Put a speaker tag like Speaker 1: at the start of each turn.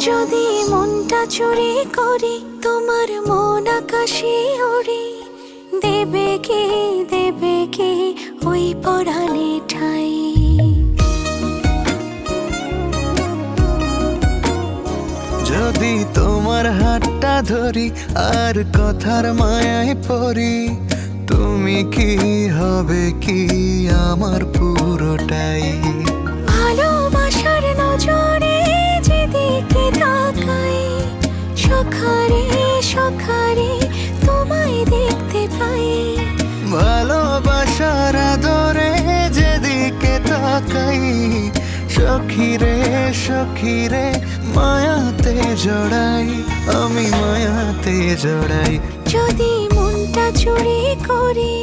Speaker 1: যদি মনটা চুরি করি তোমার মন আকাশে ওড়ে, দেবে কি ওই পরাণে ঠাই।
Speaker 2: যদি তোমার হাতটা ধরি আর কথার মায়ায় পড়ি, তুমি কি হবে কি আমার পুরোটাই।
Speaker 1: ভালোবাসার নজরে যেদিকে তাকাই, সখারে সখারে তোমায় দেখতে পাই।
Speaker 2: ভালোবাসার আদরে যেদিকে তাকাই, সখিরে সখিরে মায়াতে জড়াই, আমি মায়াতে জড়াই।
Speaker 1: যদি মনটা চুরি করি